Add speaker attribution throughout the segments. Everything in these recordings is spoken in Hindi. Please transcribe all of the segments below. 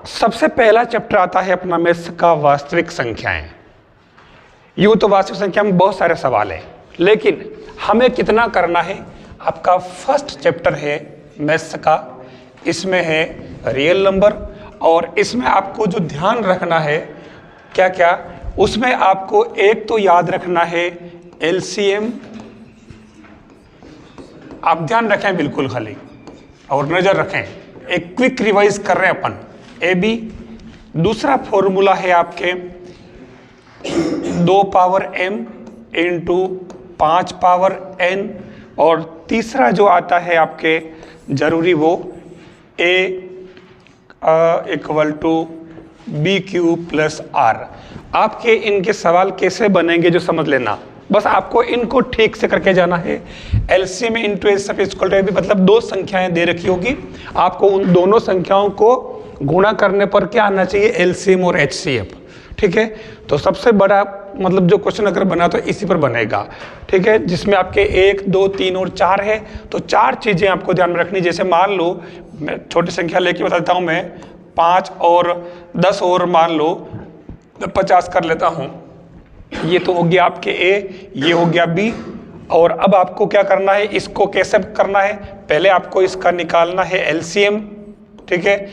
Speaker 1: सबसे पहला चैप्टर आता है अपना मैथ्स का वास्तविक संख्याएं। यूँ तो वास्तविक संख्या में बहुत सारे सवाल हैं, लेकिन हमें कितना करना है, आपका फर्स्ट चैप्टर है मैथ्स का, इसमें है रियल नंबर, और इसमें आपको जो ध्यान रखना है क्या क्या, उसमें आपको एक तो याद रखना है एलसीएम। आप ध्यान रखें बिल्कुल खाली, और नज़र रखें, एक क्विक रिवाइज कर रहे हैं अपन ए बी। दूसरा फॉर्मूला है आपके 2 power m into 5 power n, और तीसरा जो आता है आपके जरूरी वो a equal to B Q plus R. आपके इनके सवाल कैसे बनेंगे जो समझ लेना, बस आपको इनको ठीक से करके जाना है। एलसीएम में इंटू एस इक्वल टू, मतलब दो संख्याएं दे रखी होगी, आपको उन दोनों संख्याओं को गुणा करने पर क्या आना चाहिए, एलसीएम और एचसीएफ। ठीक है, तो सबसे बड़ा मतलब जो क्वेश्चन अगर बना तो इसी पर बनेगा। ठीक है, जिसमें आपके 1, 2, 3 और 4 है, तो 4 चीज़ें आपको ध्यान में रखनी। जैसे मान लो, मैं छोटी संख्या लेके बताता हूँ, मैं 5 और 10 और मान लो 50 कर लेता हूँ। ये तो हो गया आपके ए, ये हो गया बी, और अब आपको क्या करना है, इसको कैसे करना है, पहले आपको इसका निकालना है एलसीएम। ठीक है,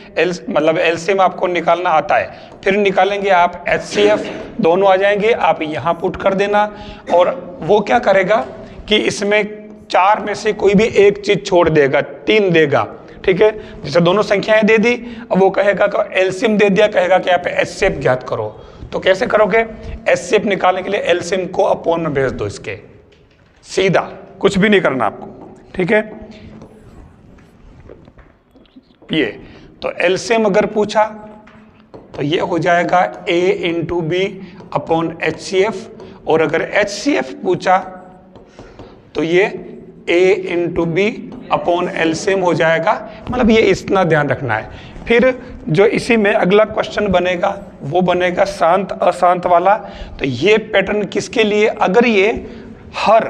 Speaker 1: मतलब एलसीएम आपको निकालना आता है, फिर निकालेंगे आप एचसीएफ, दोनों आ जाएंगे, आप यहाँ पुट कर देना, और वो क्या करेगा कि इसमें 4 में से कोई भी एक चीज छोड़ देगा, 3 देगा। ठीक है, जैसे दोनों संख्याएं दे दी, अब वो कहेगा कि एलसीएम दे दिया, कहेगा कि आप एचसीएफ ज्ञात करो। तो कैसे करोगे, एचसीएफ निकालने के लिए एलसीएम को अपॉन में भेज दो, इसके सीधा, कुछ भी नहीं करना आपको। ठीक है, ये तो एलसीएम अगर पूछा तो ये हो जाएगा a into B upon HCF, और अगर एचसीएफ पूछा तो ये a into B upon LCM हो जाएगा। मतलब ये इतना ध्यान रखना है। फिर जो इसी में अगला क्वेश्चन बनेगा वो बनेगा शांत अशांत वाला। तो ये पैटर्न किसके लिए, अगर ये हर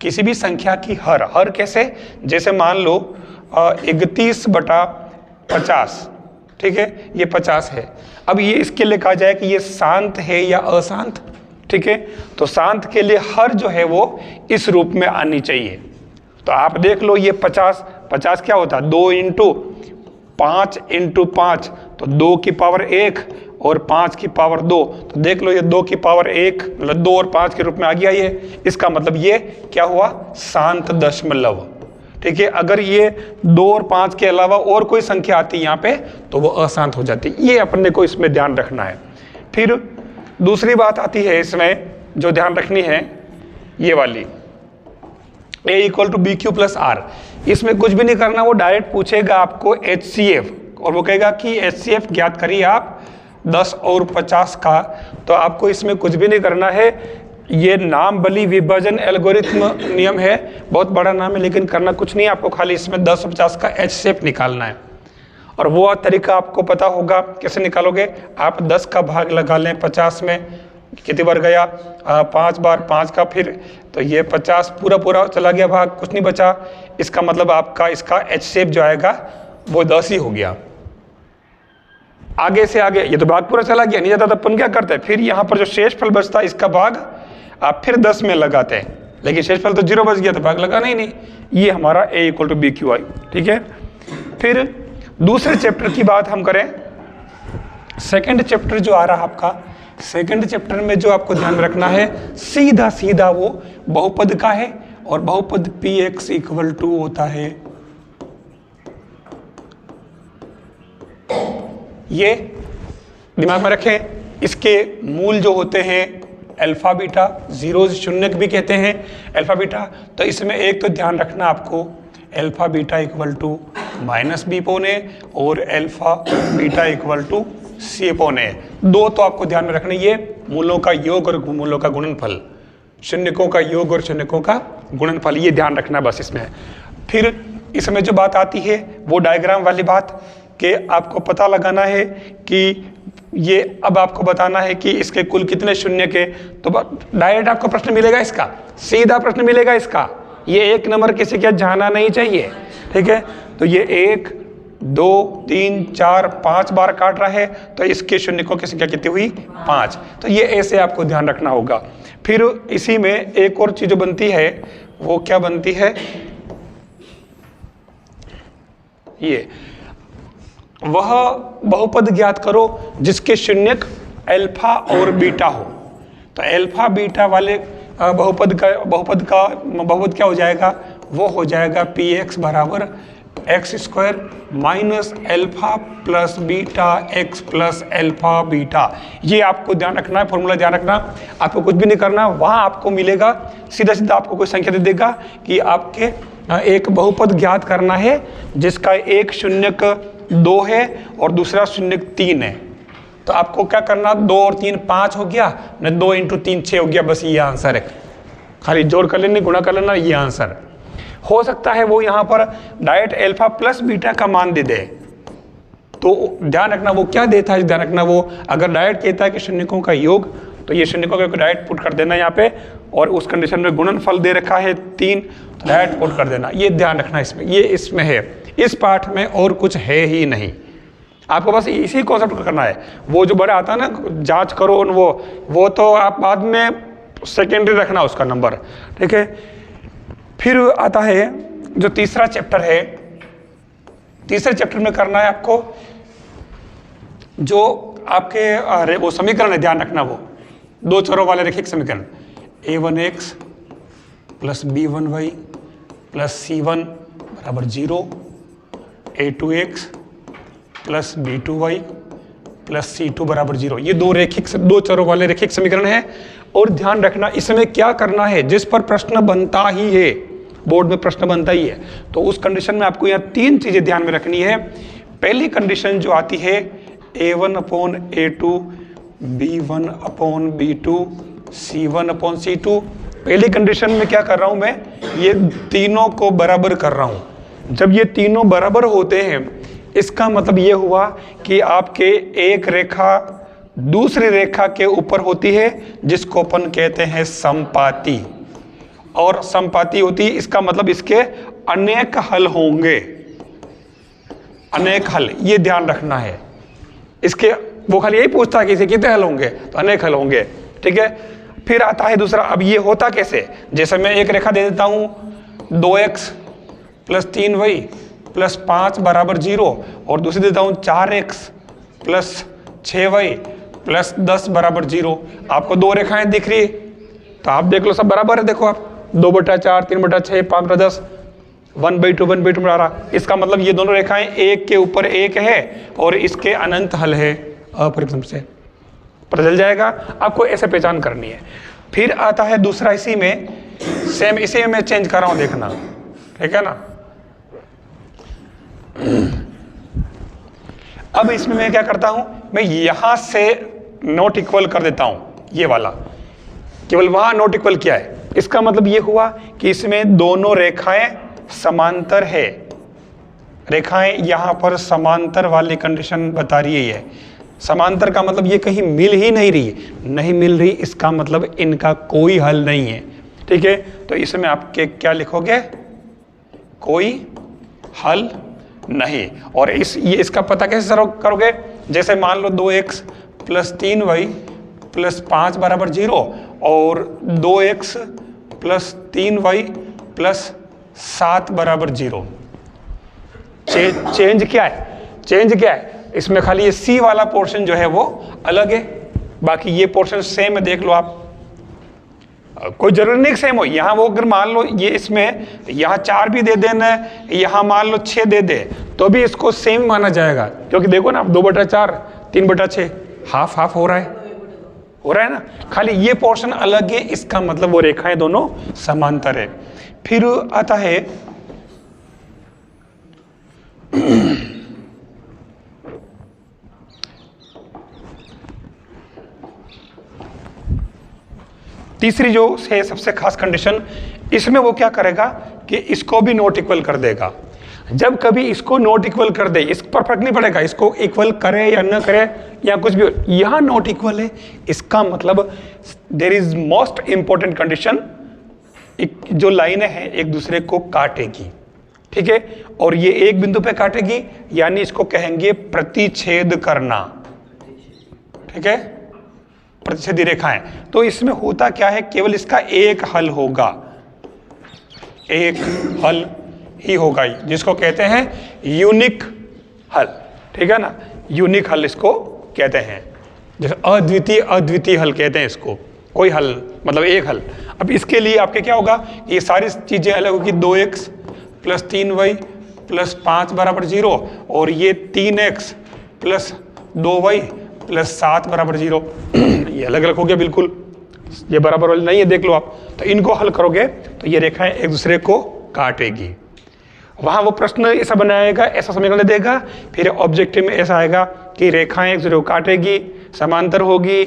Speaker 1: किसी भी संख्या की हर कैसे, जैसे मान लो 31/50, ठीक है, ये 50 है। अब ये इसके लिए कहा जाए कि ये शांत है या अशांत। ठीक है, तो शांत के लिए हर जो है वो इस रूप में आनी चाहिए। तो आप देख लो, ये 50 क्या होता है, 2 इंटू 5 इंटू 5, तो 2 की पावर 1 और 5 की पावर 2। तो देख लो, ये 2 की पावर 1 मतलब 2 और 5 के रूप में आ गया ये। इसका मतलब ये क्या हुआ, शांत दशमलव। ठीक है, अगर ये 2 और 5 के अलावा और कोई संख्या आती है यहाँ पे तो वो अशांत हो जाती है। ये अपने को इसमें ध्यान रखना है। फिर दूसरी बात आती है इसमें जो ध्यान रखनी है, ये वाली a equal to B Q plus R. इसमें कुछ भी नहीं करना, वो डायरेक्ट पूछेगा आपको एचसीएफ, और वो कहेगा कि एचसीएफ ज्ञात करिए आप 10 और 50 का। तो आपको इसमें कुछ भी नहीं करना है, ये नाम बली विभाजन एल्गोरिथम नियम है, बहुत बड़ा नाम है, लेकिन करना कुछ नहीं है, आपको खाली इसमें 10 और 50 का एचसीएफ निकालना है। और वो तरीका आपको पता होगा कैसे निकालोगे। आप 10 का भाग लगा लें 50 में, कितनी बार गया, 5 बार 5 का, फिर तो ये 50 पूरा चला गया भाग, कुछ नहीं बचा। इसका मतलब आपका इसका एचसीएफ जो आएगा वो 10 ही हो गया। आगे से आगे ये तो भाग पूरा चला गया, नहीं जाता तो अपन क्या करते हैं, फिर यहाँ पर जो शेषफल बचता है इसका भाग आप फिर 10 में लगाते हैं, लेकिन शेषफल तो 0 बच गया तो भाग लगाना ही नहीं। ये हमारा a equal to B Q I. ठीक है, फिर दूसरे चैप्टर की बात हम करें, सेकंड चैप्टर जो आ रहा आपका, सेकंड चैप्टर में जो आपको ध्यान रखना है, सीधा वो बहुपद का है, और बहुपद px इक्वल टू होता है, ये दिमाग में रखें, इसके मूल जो होते हैं अल्फा बीटा, 0 शून्य भी कहते हैं अल्फा बीटा। तो इसमें एक तो ध्यान रखना आपको, alpha beta equal to -b/a और alpha beta equal to c/a। दो तो आपको ध्यान में रखना, ये मूलों का योग और मूलों का गुणनफल, शून्यकों का योग और शून्यकों का गुणनफल, ये ध्यान रखना बस इसमें। फिर इसमें जो बात आती है वो डायग्राम वाली बात, कि आपको पता लगाना है कि ये, अब आपको बताना है कि इसके कुल कितने शून्य के, तो डायरेक्ट आपको प्रश्न मिलेगा, इसका सीधा प्रश्न मिलेगा इसका। ये 1 नंबर किसी के जाना नहीं चाहिए। ठीक है, तो ये 1 2 3 4 5 बार काट रहा है, तो इसके शून्यकों की संख्या कितनी हुई? 5। तो ये ऐसे आपको ध्यान रखना होगा। फिर इसी में एक और चीज जो बनती है वो क्या बनती है, ये वह बहुपद ज्ञात करो जिसके शून्यक अल्फा और बीटा हो। तो अल्फा बीटा वाले बहुपद क्या हो जाएगा? वो हो जाएगा पी एक्स बराबर x square minus alpha plus beta x plus alpha beta. ये आपको ध्यान रखना है, फॉर्मूला ध्यान रखना, आपको कुछ भी नहीं करना। वहां आपको मिलेगा सीधा सीधा आपको कोई संख्या दे देगा कि आपके एक बहुपद ज्ञात करना है जिसका एक शून्यक 2 है और दूसरा शून्यक 3 है। तो आपको क्या करना, 2 और 3 5 हो गया न, 2 × 3 6 हो गया, बस ये आंसर है। खाली जोड़ कर लेना, गुणा कर लेना, ये आंसर। हो सकता है वो यहाँ पर डायरेक्ट अल्फा प्लस बीटा का मान दे दे, तो ध्यान रखना वो क्या देता है, ध्यान रखना वो अगर डायरेक्ट कहता है कि शून्यकों का योग, तो ये शून्यकों का डायरेक्ट पुट कर देना यहाँ पे, और उस कंडीशन में गुणनफल दे रखा है 3, तो डायरेक्ट पुट कर देना। ये ध्यान रखना इसमें, ये इसमें है, इस पार्ट में और कुछ है ही नहीं। आपको बस इसी कॉन्सेप्ट को करना है। वो जो बड़ा आता है ना जांच करो, वो तो आप बाद में सेकेंडरी रखना उसका नंबर, ठीक है। फिर आता है जो तीसरा चैप्टर है, तीसरे चैप्टर में करना है आपको जो आपके वो समीकरण है, ध्यान रखना वो 2 चरों वाले रैखिक समीकरण a1x plus b1y plus c1 बराबर 0, a2x plus b2y plus c2 बराबर 0। ये 2 चरों वाले रैखिक समीकरण है। और ध्यान रखना इसमें क्या करना है, जिस पर प्रश्न बनता ही है, बोर्ड में प्रश्न बनता ही है, तो उस कंडीशन में आपको यहाँ 3 चीजें ध्यान में रखनी है। पहली कंडीशन जो आती है a1/a2 b1/b2 c1/c2। पहली कंडीशन में क्या कर रहा हूं मैं, ये तीनों को बराबर कर रहा हूं। जब ये तीनों बराबर होते हैं इसका मतलब ये हुआ कि आपके एक रेखा दूसरी रेखा के ऊपर होती है जिसको अपन कहते हैं समपाती, और समपाती होती है, इसका मतलब इसके अनेक हल होंगे, अनेक हल, ये ध्यान रखना है। इसके वो खाली यही पूछता है कि इसे कितने हल होंगे, तो अनेक हल होंगे, ठीक है। फिर आता है दूसरा, अब ये होता कैसे, जैसे मैं एक रेखा दे देता हूं 2x प्लस 3y प्लस 5 बराबर 0, और दूसरी देता हूं 4x प्लस 6y प्लस 10 बराबर 0। आपको 2 रेखाएं दिख रही है, तो आप देख लो सब बराबर है। देखो आप 2/4 3/6 5/10 1/2 1/2 बना रहा, इसका मतलब ये दोनों रेखाएं एक के ऊपर एक है और इसके अनंत हल है, अपरिमित से पता चल जाएगा। आपको ऐसे पहचान करनी है। फिर आता है दूसरा, इसी में सेम, इसी में मैं चेंज कर रहा हूं, देखना, ठीक है ना। अब इसमें मैं क्या करता हूं, मैं यहां से नॉट इक्वल कर देता हूं, ये वाला केवल वहां नॉट इक्वल किया है। इसका मतलब ये हुआ कि इसमें दोनों रेखाएं समांतर है, रेखाएं यहां पर समांतर वाली कंडीशन बता रही है। ये समांतर का मतलब ये कहीं मिल ही नहीं रही, नहीं मिल रही, इसका मतलब इनका कोई हल नहीं है, ठीक है। तो इसमें आपके क्या लिखोगे, कोई हल नहीं। और ये इसका पता कैसे करोगे, जैसे मान लो 2x प्लस 3y प्लस 5 बराबर 0 और 2x प्लस 3y प्लस 7 बराबर 0। चेंज क्या है, चेंज क्या है, इसमें खाली ये C वाला पोर्शन जो है वो अलग है, बाकी ये पोर्शन सेम है। देख लो आप, कोई जरूरी नहीं सेम हो। यहाँ वो अगर मान लो ये इसमें यहाँ 4 भी दे देना, यहाँ मान लो 6 दे दे, तो भी इसको सेम माना जाएगा, क्योंकि देखो ना 2/4 3/6 हाफ हाफ हो रहा है ना। खाली ये पोर्शन अलग है, इसका मतलब वो रेखाएं दोनों समांतर है। फिर आता है तीसरी जो है सबसे खास कंडीशन, इसमें वो क्या करेगा कि इसको भी नॉट इक्वल कर देगा। जब कभी इसको नॉट इक्वल कर दे, इस पर फर्क नहीं पड़ेगा इसको इक्वल करे या न करे या कुछ भी, यहां नॉट इक्वल है, इसका मतलब there is most important condition, जो लाइनें हैं एक दूसरे को काटेगी। ठीक है, और ये एक बिंदु पे काटेगी, यानी इसको कहेंगे प्रतिच्छेद करना। ठीक है, प्रतिच्छेदी रेखाएं। तो इसमें होता क्या है, केवल इसका एक हल होगा, एक हल ही होगा, जिसको कहते हैं यूनिक हल। ठीक है ना, यूनिक हल इसको कहते हैं, जैसे अद्वितीय हल कहते हैं इसको, कोई हल मतलब एक हल। अब इसके लिए आपके क्या होगा, ये सारी चीजें अलग होगी, 2x + 3y + 5 = 0, और ये 3x + 2y + 7 = 0। ये अलग अलग हो गया बिल्कुल, ये बराबर वाले नहीं है, देख लो आप। तो इनको हल करोगे तो ये रेखाएं एक दूसरे को काटेगी। वहां वो प्रश्न ऐसा बनाएगा, ऐसा समीकरण देगा, फिर ऑब्जेक्टिव में ऐसा आएगा कि रेखाएं एक दूसरे को काटेगी, समांतर होगी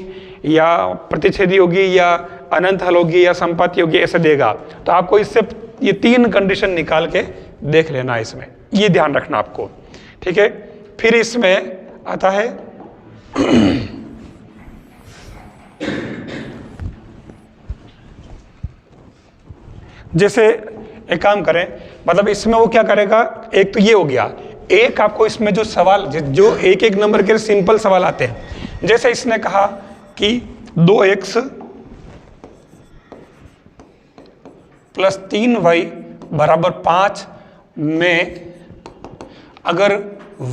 Speaker 1: या प्रतिच्छेदी होगी या अनंत हल होगी या संपाती होगी, ऐसा देगा। तो आपको इससे ये 3 कंडीशन निकाल के देख लेना, इसमें ये ध्यान रखना आपको। ठीक है, फिर इसमें आता है जैसे एक काम करें, मतलब इसमें वो क्या करेगा, एक तो ये हो गया, एक आपको इसमें जो सवाल, जो एक एक नंबर के सिंपल सवाल आते हैं, जैसे इसने कहा कि 2x + 3y = 5 में अगर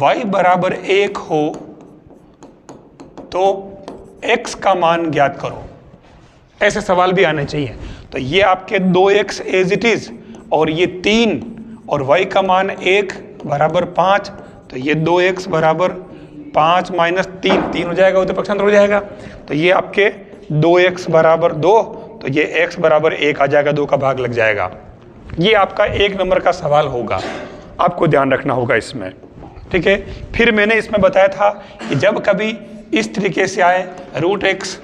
Speaker 1: y = 1 हो तो x का मान ज्ञात करो। ऐसे सवाल भी आने चाहिए। तो ये आपके 2x एज इट इज, और ये 3 और y का मान 1 = 5, तो ये 2x = 5 - 3 हो जाएगा, उधर पक्षांतर हो जाएगा। तो ये आपके 2x = 2, तो ये x = 1 आ जाएगा, 2 का भाग लग जाएगा। ये आपका एक नंबर का सवाल होगा, आपको ध्यान रखना होगा इसमें। ठीक है, फिर मैंने इसमें बताया था कि जब कभी इस तरीके से आए, √x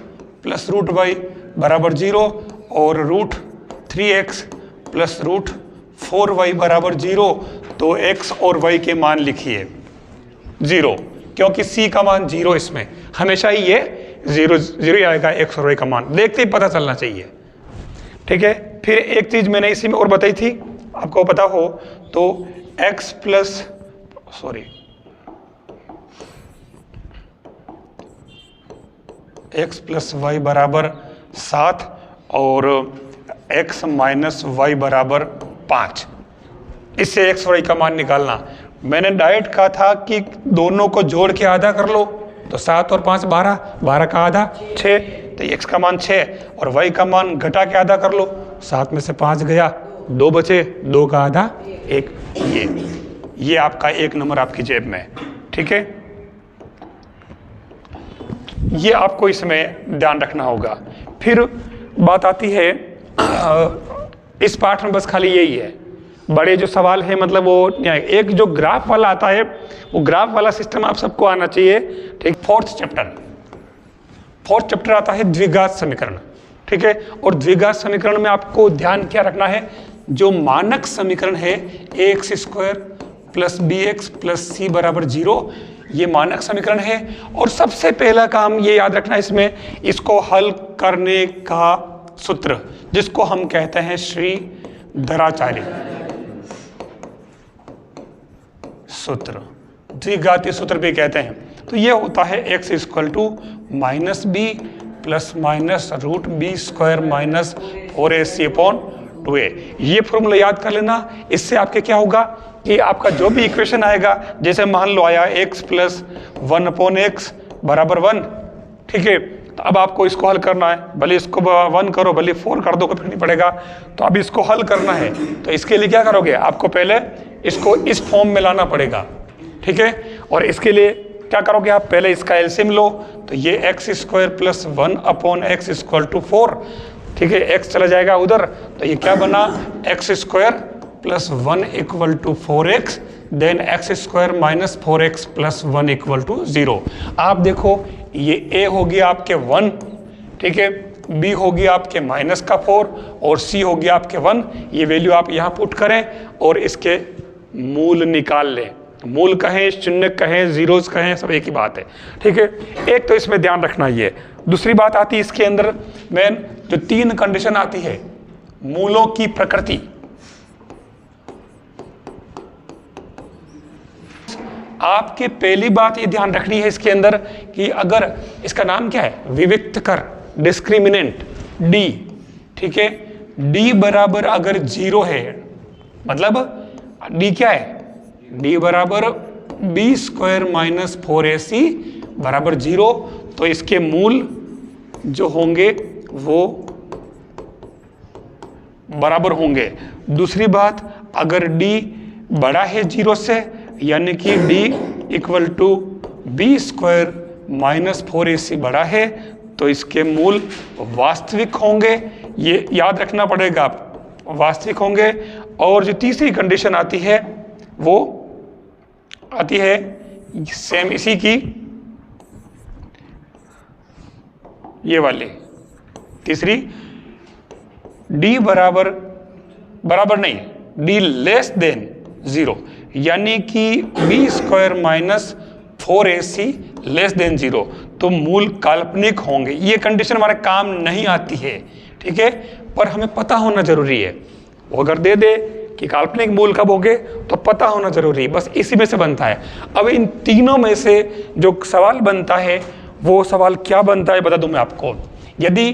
Speaker 1: + √y = 0 और √3x + √4y = 0, तो x और y के मान लिखिए 0, क्योंकि c का मान 0, इसमें हमेशा ही ये 0 ही आएगा, x और y का मान देखते ही पता चलना चाहिए। ठीक है, फिर एक चीज मैंने इसी में और बताई थी, आपको पता हो तो x + y = 7 और x - y = 5, इससे x और y का मान निकालना। मैंने डायरेक्ट कहा था कि दोनों को जोड़ के आधा कर लो, तो 7 और 5 12, 12 का आधा 6, तो x का मान 6 और y का मान घटा के आधा कर लो, 7 में से 5 गया, 2 बचे, 2 का आधा 1। ये आपका एक नंबर आपकी जेब में। ठीक है, ये आपको इसमें ध्यान रखना होगा। फिर बात आती है, इस पाठ में बस खाली यही है, बड़े जो सवाल है मतलब वो एक जो ग्राफ वाला आता है, वो ग्राफ वाला सिस्टम आप सबको आना चाहिए। ठीक, 4th चैप्टर आता है द्विघात समीकरण। ठीक है, और द्विघात समीकरण में आपको ध्यान क्या रखना है, जो मानक समीकरण है ax² + bx + c = 0, ये मानक समीकरण है। और सबसे पहला काम ये याद रखना इसमें, इसको हल करने का सूत्र, जिसको हम कहते हैं श्रीधराचार्य सूत्र, द्विघातीय सूत्र भी कहते हैं। तो ये होता है x = -b + -√b² - 4ac/2a। ये फॉर्मूला याद कर लेना। इससे आपके क्या होगा कि आपका जो भी इक्वेशन आएगा, जैसे मान लो आया x + 1/x = 1। ठीक है, तो अब आपको इसको हल करना है, भले इसको 1 करो, भले 4 कर दो, कोई फर्क नहीं पड़ेगा। तो अब इसको हल करना है, तो इसके लिए क्या करोगे, आपको पहले इसको इस फॉर्म में लाना पड़ेगा। ठीक है, और इसके लिए क्या करोगे, आप पहले इसका एलसीएम लो, तो ये x² + 1/x = 4। ठीक है, x चला जाएगा उधर, तो ये क्या बना, x² + 1 = 4x, then x² - 4x + 1 = 0। आप देखो, ये a हो गया आपके 1, ठीक है, b हो गया आपके -4 और c हो गया आपके 1। ये वैल्यू आप यहाँ पुट करें और इसके मूल निकाल लें। मूल कहें, शून्य कहें, जीरोस कहें, सब एक ही बात है। ठीक है, एक तो इसमें ध्यान रखना ये। दूसरी बात आती है इसके अंदर मेन जो 3 कंडीशन आती है, मूलों की प्रकृति, आपके पहली बात ये ध्यान रखनी है इसके अंदर कि अगर इसका नाम क्या है, विविक्त कर, डिस्क्रिमिनेंट d, ठीक है, d बराबर अगर 0 है, मतलब d क्या है, d बराबर b स्क्वायर माइनस 4ac बराबर 0, तो इसके मूल जो होंगे वो बराबर होंगे। दूसरी बात, अगर d बड़ा है 0 से, यानी कि d equal to B square minus 4ac बड़ा है, तो इसके मूल वास्तविक होंगे, ये याद रखना पड़ेगा, वास्तविक होंगे। और जो तीसरी कंडीशन आती है वो आती है सेम इसी की, ये वाली तीसरी, d बराबर नहीं, d लेस देन 0, यानी कि b square minus 4ac less than 0, तो मूल काल्पनिक होंगे। ये कंडीशन हमारे काम नहीं आती है, ठीक है, पर हमें पता होना जरूरी है। वो अगर दे दे कि काल्पनिक मूल कब होंगे तो पता होना जरूरी है, बस इसी में से बनता है। अब इन तीनों में से जो सवाल बनता है वो सवाल क्या बनता है बता दूं मैं आपको। यदि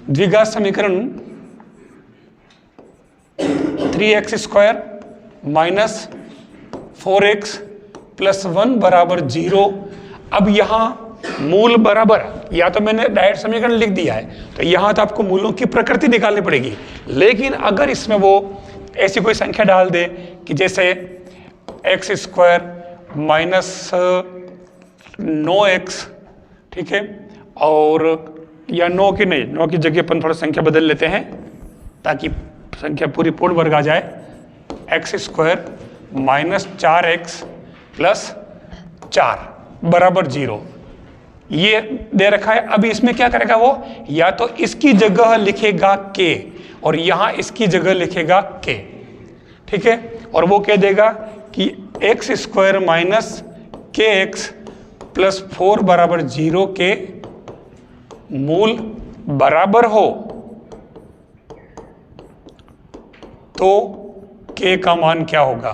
Speaker 1: द्विघात समीकरण 3x square minus 4x plus 1 बराबर 0, अब यहाँ मूल बराबर, या तो मैंने डायरेक्ट समीकरण लिख दिया है, तो यहाँ तो आपको मूलों की प्रकृति निकालनी पड़ेगी। लेकिन अगर इसमें वो ऐसी कोई संख्या डाल दे कि जैसे x स्क्वायर माइनस 9x, ठीक है, और या 9 की नहीं, 9 की जगह अपन थोड़ा संख्या बदल लेते हैं ताकि संख्या पूरी पूर्ण वर्ग आ जाए, x square minus 4x plus 4 बराबर 0, ये दे रखा है। अभी इसमें क्या करेगा वो, या तो इसकी जगह लिखेगा k और यहाँ इसकी जगह लिखेगा k, ठीक है, और वो कह देगा कि x square minus kx plus 4 बराबर 0 के मूल बराबर हो तो k का मान क्या होगा।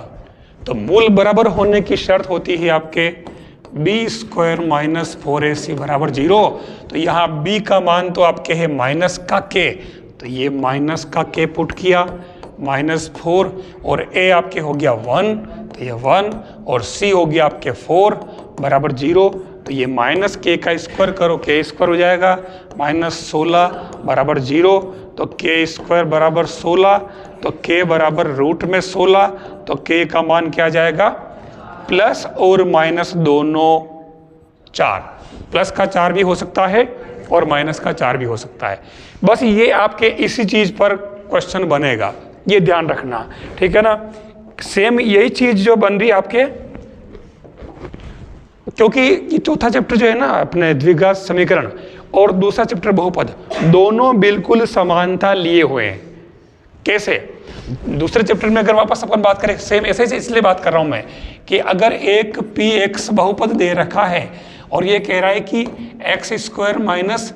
Speaker 1: तो मूल बराबर होने की शर्त होती है आपके b स्क्वायर माइनस 4ac बराबर 0, तो यहाँ b का मान तो आपके है माइनस का k, तो ये माइनस का k पुट किया, माइनस 4, और a आपके हो गया 1, तो ये 1, और c हो गया आपके 4 बराबर 0, तो ये माइनस k का स्क्वायर करो, k स्क्वायर हो जाएगा, माइनस 16 बराबर 0, तो k स्क्वायर बराबर 16, तो k बराबर रूट में 16, तो k का मान क्या आ जाएगा, प्लस और माइनस दोनों 4, प्लस का 4 भी हो सकता है और माइनस का 4 भी हो सकता है। बस ये आपके इसी चीज पर क्वेश्चन बनेगा, ये ध्यान रखना, ठीक है ना। सेम यही चीज जो बन रही है आपके, क्योंकि ये चौथा चैप्टर जो है ना अपने द्विघात समीकरण और दूसरा चैप्टर बहुपद, दोनों बिल्कुल समानता लिए हुए हैं। कैसे, दूसरे चैप्टर में अगर वापस अपन बात करें, सेम ऐसे ही इसलिए बात कर रहा हूं मैं कि अगर एक px बहुपद दे रखा है और ये कह रहा है कि x square minus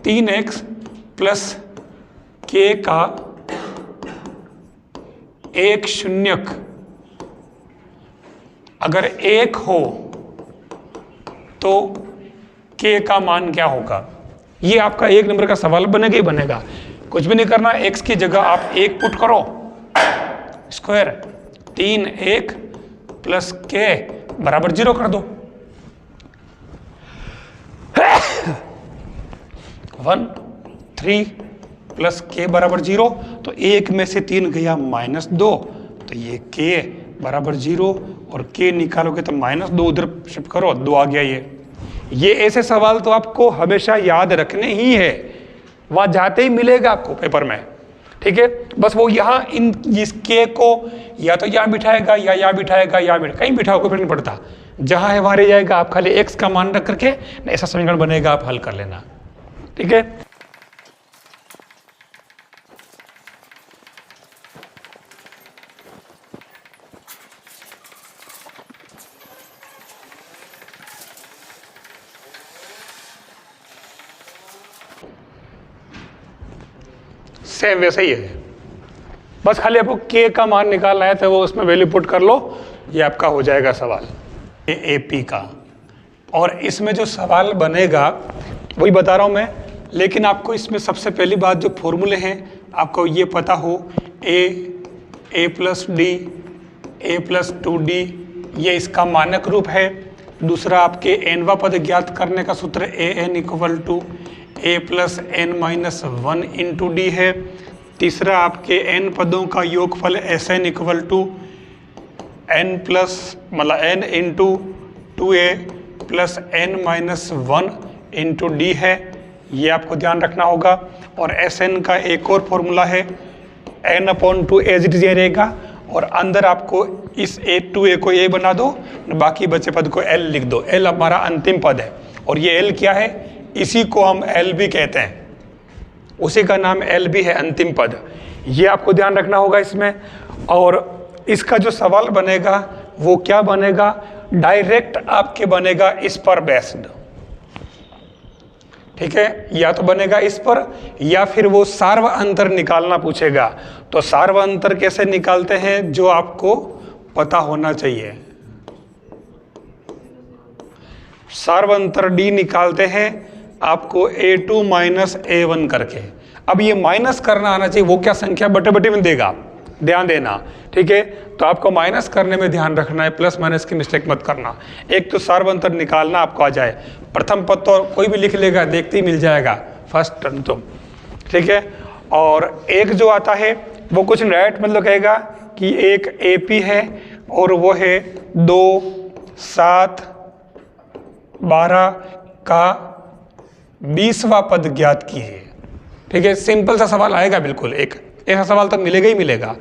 Speaker 1: 3x plus k का एक शून्यक अगर 1 हो तो k का मान क्या होगा, ये आपका 1 नंबर का सवाल बनेगा ही बनेगा। कुछ भी नहीं करना, x की जगह आप 1 पुट करो, स्क्वायर 3 प्लस k बराबर 0 कर दो, 1 3 प्लस k बराबर 0, तो 1 में से 3 गया माइनस 2, तो ये k बराबर 0, और k निकालोगे तो माइनस 2 उधर शिफ्ट करो, 2 आ गया। ये ऐसे सवाल तो आपको हमेशा याद रखने ही है, वहां जाते ही मिलेगा आपको पेपर में, ठीक है। बस वो यहाँ इस k को या तो यहाँ बिठाएगा या यहाँ बिठाएगा, या कहीं बिठाओ, कोई फर्क नहीं पड़ता, जहां है वहां रह जाएगा। आप खाली x का मान रख करके ऐसा समीकरण बनेगा, आप हल कर लेना, ठीक है। सेम वैसे ही है, बस खाली आपको k का मान निकालना है तो वो उसमें वैल्यू पुट कर लो, ये आपका हो जाएगा सवाल ए पी का। और इसमें जो सवाल बनेगा वही बता रहा हूँ मैं, लेकिन आपको इसमें सबसे पहली बात जो फॉर्मूले हैं आपको ये पता हो, ए प्लस डी, ए प्लस 2d, ये इसका मानक रूप है। दूसरा आपके nवा पद ज्ञात करने का सूत्र an equal to A plus N minus 1 into D है। तीसरा आपके n पदों का योगफल Sn equal to n plus मतलब n into 2a plus n minus 1 into D है, ये आपको ध्यान रखना होगा। और Sn का एक और फॉर्मूला है n/2 एज इट इज रहेगा, और अंदर आपको इस a2a को a बना दो, बाकी बचे पद को l लिख दो। l हमारा अंतिम पद है, और ये l क्या है, इसी को हम l भी कहते हैं, उसी का नाम l भी है, अंतिम पद। ये आपको ध्यान रखना होगा इसमें। और इसका जो सवाल बनेगा वो क्या बनेगा, डायरेक्ट आपके बनेगा इस पर बेस्ड, ठीक है, या तो बनेगा इस पर या फिर वो सार्व अंतर निकालना पूछेगा। तो सार्व अंतर कैसे निकालते हैं, जो आपको पता होना चाहिए। सार्व अंतर डी निकालते हैं आपको a2 माइनस a1 करके। अब ये माइनस करना आना चाहिए, वो क्या संख्या बटे बटे में देगा, ध्यान देना, ठीक है। तो आपको माइनस करने में ध्यान रखना है, प्लस माइनस की मिस्टेक मत करना। एक तो सार्व अंतर निकालना आपको आ जाए, प्रथम पद तो कोई भी लिख लेगा, देखते ही मिल जाएगा फर्स्ट टर्म तो, ठीक है। और एक जो आता है वो कुछ डायरेक्ट मतलब कहेगा कि एक AP है और वो है 2, 7, 12 का 20वां पद ज्ञात कीजिए, ठीक है। सिंपल सा सवाल आएगा बिल्कुल, एक ऐसा सवाल तो मिलेगा ही मिलेगा।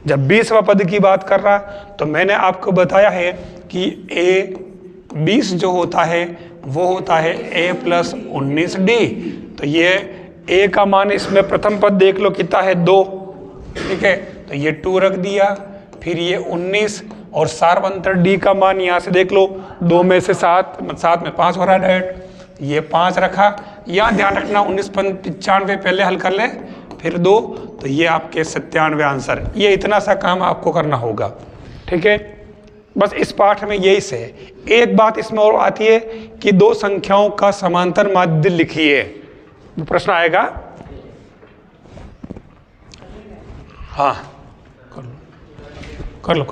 Speaker 1: जब 20वां पद की बात कर रहा तो मैंने आपको बताया है कि A20 जो होता है वो होता है A प्लस 19D। तो ये A का मान इसमें प्रथम पद देख लो कितना है, 2, ठीक है, तो ये 2 रख दिया, फिर ये 19, और सार्व अंतर D का मान यहाँ से देख लो, 2 में से 7 में 5 हो रहा है डायरेक्ट, ये 5 रखा। यहाँ ध्यान रखना 19 95 पहले हल कर ले, फिर 2, तो ये आपके 97 आंसर। ये इतना सा काम आपको करना होगा, ठीक है। बस इस पाठ में यही से एक बात इसमें और आती है कि 2 संख्याओं का समांतर माध्य लिखिए, वो प्रश्न आएगा। हाँ कर लो।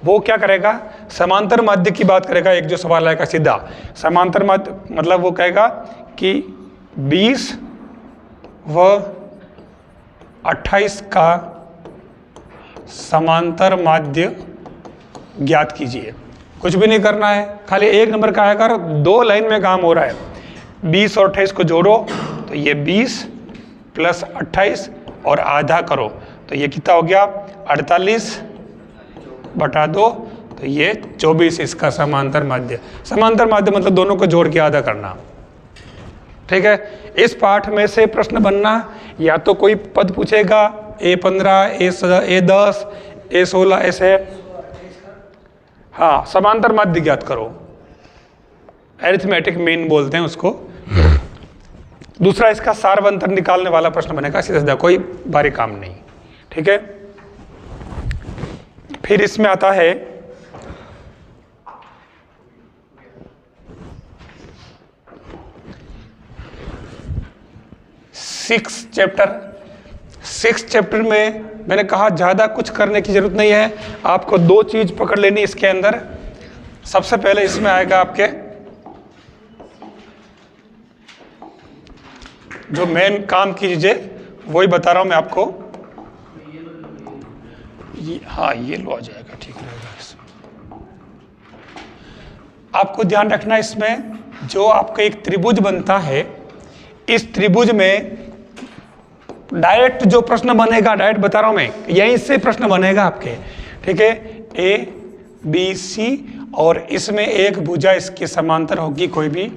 Speaker 1: वो क्या करेगा, समांतर माध्य की बात करेगा। एक जो सवाल आएगा सीधा समांतर माध्य, मतलब वो कहेगा कि 20 व 28 का समांतर माध्य ज्ञात कीजिए। कुछ भी नहीं करना है, खाली एक नंबर का आएगा, 2 लाइन में काम हो रहा है। 20 और 28 को जोड़ो तो ये 20 प्लस 28 और आधा करो तो ये कितना हो गया, 48 बटा 2, तो ये 24 इसका समांतर माध्य। समांतर माध्य मतलब दोनों को जोड़ के आधा करना, ठीक है। इस पाठ में से प्रश्न बनना, या तो कोई पद पूछेगा A15, A10, A16 ऐसे, हाँ समांतर माध्य ज्ञात करो, अरिथमेटिक मीन बोलते हैं उसको। दूसरा इसका सार्व अंतर निकालने वाला प्रश्न बनेगा, सीधा सीधा, कोई भारी काम नहीं, ठीक है। फिर इसमें आता है सिक्स चैप्टर में मैंने कहा ज़्यादा कुछ करने की जरूरत नहीं है, आपको 2 चीज़ पकड़ लेनी इसके अंदर। सबसे पहले इसमें आएगा आपके जो मेन काम कीजिए, वही बता रहा हूं मैं आपको। हाँ ये लो आ जाएगा, ठीक रहेगा इसमें। आपको ध्यान रखना इसमें जो आपका एक त्रिभुज बनता है, इस त्रिभुज में डायरेक्ट जो प्रश्न बनेगा, डायरेक्ट बता रहा हूं मैं, यहीं से प्रश्न बनेगा आपके, ठीक है। ABC और इसमें एक भुजा इसके समांतर होगी कोई भी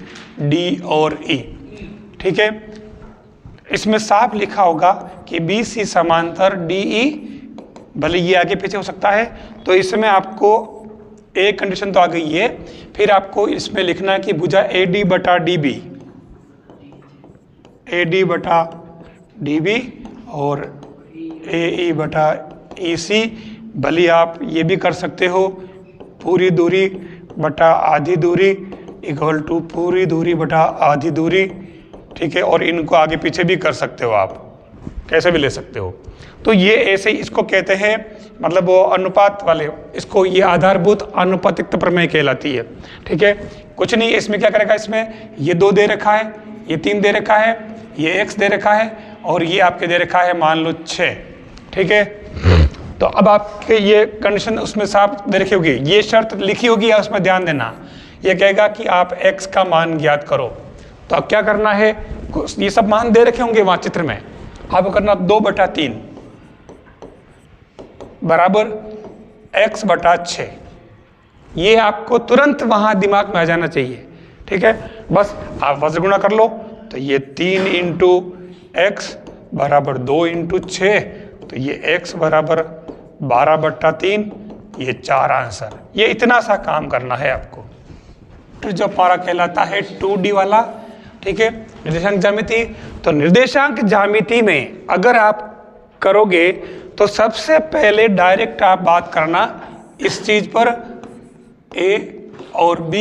Speaker 1: D और E, ठीक है। इसमें साफ लिखा होगा कि BC समांतर DE, भले ये आगे पीछे हो सकता है। तो इसमें आपको एक कंडीशन तो आ गई है, फिर आपको इसमें लिखना है कि भुजा AD बटा DB, AD बटा DB और AE बटा EC भले आप ये भी कर सकते हो, पूरी दूरी बटा आधी दूरी इक्वल टू पूरी दूरी बटा आधी दूरी, ठीक है। और इनको आगे पीछे भी कर सकते हो, आप कैसे भी ले सकते हो। तो ये ऐसे ही इसको कहते हैं, मतलब वो अनुपात वाले, इसको ये आधारभूत आनुपातिकता प्रमेय कहलाती है, ठीक है। कुछ नहीं, इसमें क्या करेगा, इसमें ये 2 दे रखा है, ये 3 दे रखा है, ये x दे रखा है और ये आपके दे रखा है मान लो 6, ठीक है। तो अब आपके ये कंडीशन उसमें साफ दे रखी होगी, ये शर्त लिखी होगी, या उसमें ध्यान देना, ये कहेगा कि आप x का मान ज्ञात करो। तो अब क्या करना है, ये सब मान दे रखे होंगे वहां चित्र में, आपको करना 2/3 बराबर x बटा 6। ये आपको तुरंत वहां दिमाग में आ जाना चाहिए, ठीक है। बस आप वज्र गुणा कर लो, तो ये 3 इंटू एक्स बराबर 2 इंटू 6, तो ये x बराबर 12/3, ये 4 आंसर। ये इतना सा काम करना है आपको। फिर जो हमारा कहलाता है 2D वाला, ठीक है, निर्देशांक ज्यामिति। तो निर्देशांक ज्यामिति में अगर आप करोगे तो सबसे पहले डायरेक्ट आप बात करना इस चीज पर A और B,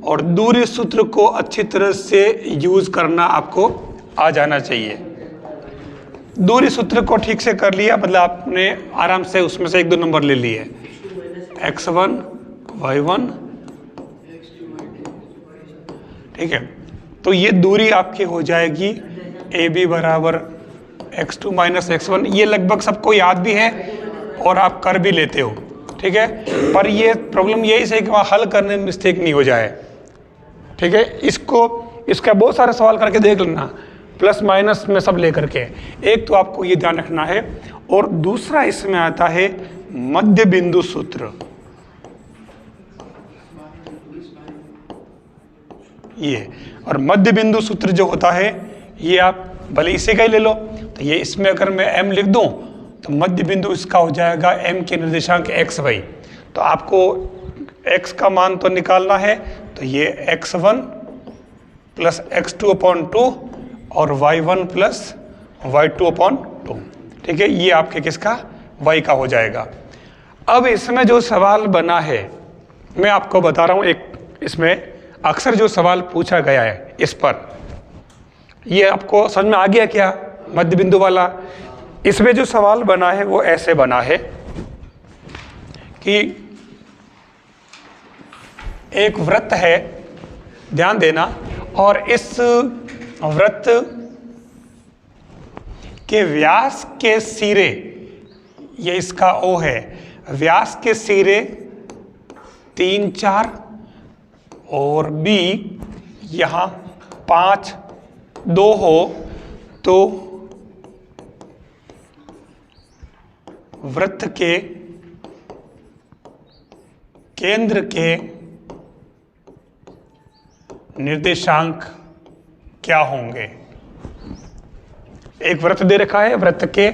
Speaker 1: और दूरी सूत्र को अच्छी तरह से यूज करना आपको आ जाना चाहिए। दूरी सूत्र को ठीक से कर लिया, मतलब आपने आराम से उसमें से 1-2 नंबर ले लिए, x1 y1, ठीक है। तो ये दूरी आपकी हो जाएगी AB बराबर x2 माइनस x1। ये लगभग सबको याद भी है और आप कर भी लेते हो, ठीक है। पर ये प्रॉब्लम यही है कि वहाँ हल करने में मिस्टेक नहीं हो जाए, ठीक है। इसका बहुत सारे सवाल करके देख लेना, प्लस माइनस में सब लेकर के। एक तो आपको ये ध्यान रखना है, और दूसरा इसमें आता है मध्य बिंदु सूत्र। ये और मध्य बिंदु सूत्र जो होता है, ये आप भले इसे का ही ले लो, तो ये इसमें अगर मैं m लिख दूं तो मध्य बिंदु इसका हो जाएगा m के निर्देशांक x y। तो आपको x का मान तो निकालना है, तो ये x1 प्लस x2/2 और y1 प्लस y2/2, ठीक है। ये आपके किसका, y का हो जाएगा। अब इसमें जो सवाल बना है, मैं आपको बता रहा हूं, एक इसमें अक्सर जो सवाल पूछा गया है इस पर, ये आपको समझ में आ गया क्या, मध्य बिंदु वाला। इसमें जो सवाल बना है वो ऐसे बना है कि एक वृत्त है, ध्यान देना, और इस वृत्त के व्यास के सिरे, ये इसका O है, व्यास के सिरे 3, 4 और B यहाँ 5, 2 हो, तो वृत्त के केंद्र के निर्देशांक क्या होंगे। एक वृत्त दे रखा है, वृत्त के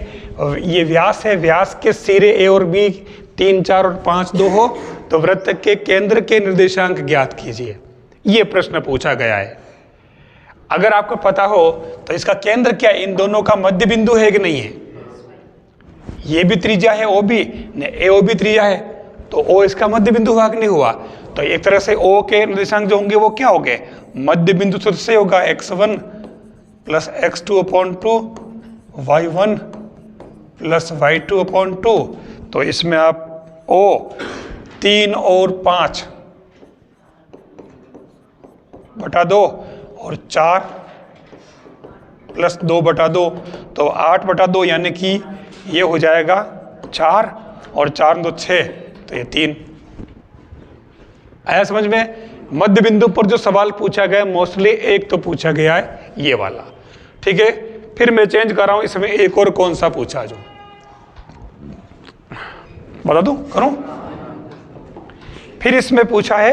Speaker 1: ये व्यास है, व्यास के सिरे A और B 3, 4 और 5, 2 हो, तो वृत्त के केंद्र के निर्देशांक ज्ञात कीजिए। ये प्रश्न पूछा गया है। अगर आपको पता हो तो इसका केंद्र क्या, इन दोनों का मध्य बिंदु है कि नहीं है। ये भी त्रिज्या है, O भी, ए ओ भी त्रिज्या है, तो O इसका मध्य बिंदु हुआ कि नहीं हुआ। तो एक तरह से O के निर्देशांक जो होंगे वो क्या होंगे, मध्य बिंदु सूत्र से होगा x1 plus x2/2 y1 plus y2/2। तो इसमें आप O 3 और 5 बटा 2 और 4 प्लस 2/2, तो 8/2, यानी कि ये हो जाएगा 4 और 4 2 6, तो ये 3। आया समझ में। मध्य बिंदु पर जो सवाल पूछा गया मोस्टली एक तो पूछा गया है ये वाला, ठीक है। फिर मैं चेंज कर रहा हूं, इसमें एक और कौन सा पूछा, जो बता दूं, करूं। फिर इसमें पूछा है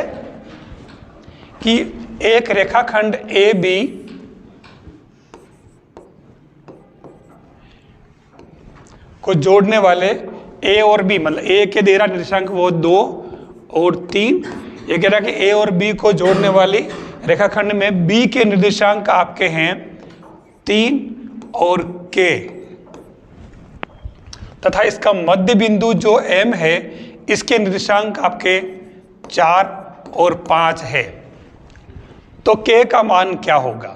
Speaker 1: कि एक रेखाखंड AB को जोड़ने वाले A और B, मतलब A के दे रहा निर्देशांक वो 2 और 3, ये कह रहा कि A और B को जोड़ने वाली रेखाखंड में B के निर्देशांक आपके हैं 3 और K। तथा इसका मध्य बिंदु जो M है इसके निर्देशांक आपके 4 और 5 है। तो K का मान क्या होगा?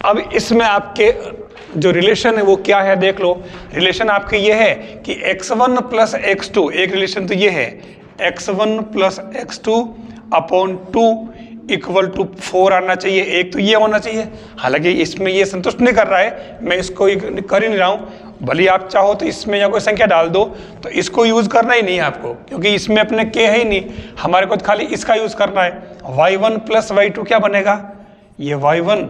Speaker 1: अब इसमें आपके जो रिलेशन है वो क्या है देख लो। रिलेशन आपके ये है कि x1 प्लस x2, एक रिलेशन तो ये है x1 plus x2 upon 2 equal to 4 आना चाहिए। एक तो ये होना चाहिए, हालांकि इसमें ये संतुष्ट नहीं कर रहा है, मैं इसको कर ही नहीं रहा हूँ। भले आप चाहो तो इसमें या कोई संख्या डाल दो, तो इसको यूज करना ही नहीं है आपको, क्योंकि इसमें अपने k है ही नहीं, हमारे को खाली इसका यूज करना है। y1 प्लस y2 क्या बनेगा? ये y1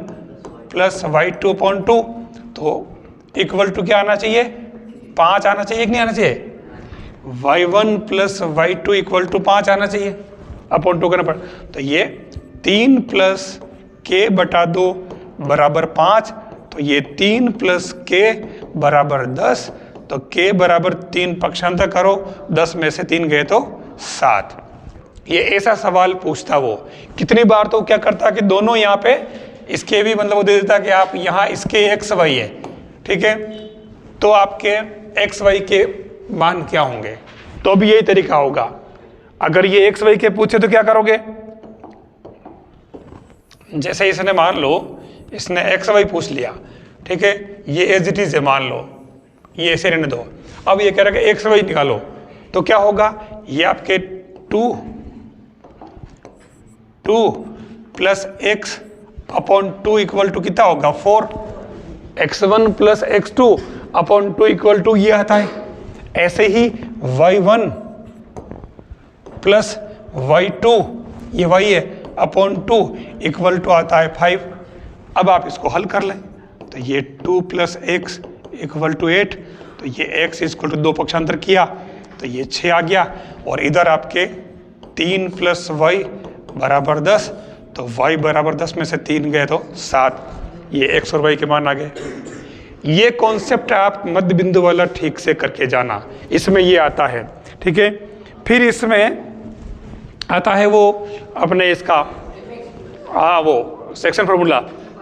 Speaker 1: प्लस y2 अपॉन 2, तो इक्वल टू क्या आना चाहिए? 5 आना चाहिए कि नहीं आना चाहिए? y1 plus y2 equal to 5 आना चाहिए, अपॉन 2 करना पड़, तो ये 3 प्लस k बटा 2 बराबर 5, तो ये 3 प्लस k बराबर 10, तो k बराबर 3 पक्षांतर करो, 10 में से 3 गए तो 7। ये ऐसा सवाल पूछता वो। कितनी बार तो क्या करता कि दोनों यहाँ पे इसके भी मतलब वो दे देता कि आप यहाँ इसके एक्स वाई है, ठीक है, तो आपके एक्स वाई के मान क्या होंगे? तो भी यही तरीका होगा। अगर ये एक्स वाई के पूछे तो क्या करोगे? जैसे इसने मान लो इसने एक्स वाई पूछ लिया, ठीक है, ये एज इट इज है, मान लो ये ऐसे रहने दो। अब ये कह रहा है कि एक्स वाई निकालो, तो क्या होगा? ये आपके 2 plus X upon 2 equal to कितना होगा? 4। x1 plus x2 upon 2 equal to ये आता है। ऐसे ही y1 प्लस y2, ये y है, अपॉन 2 इक्वल टू आता है 5। अब आप इसको हल कर लें, तो ये 2 प्लस एक्स इक्वल टू 8, तो ये x इक्वल टू 2 पक्षांतर किया तो ये 6 आ गया, और इधर आपके 3 प्लस y बराबर 10, तो y बराबर 10 में से 3 गए तो 7। ये x और y के मान आ गए। ये कॉन्सेप्ट आप मध्य बिंदु वाला ठीक से करके जाना, इसमें ये आता है, ठीक है। फिर इसमें आता है वो अपने इसका वो सेक्शन फार्मूला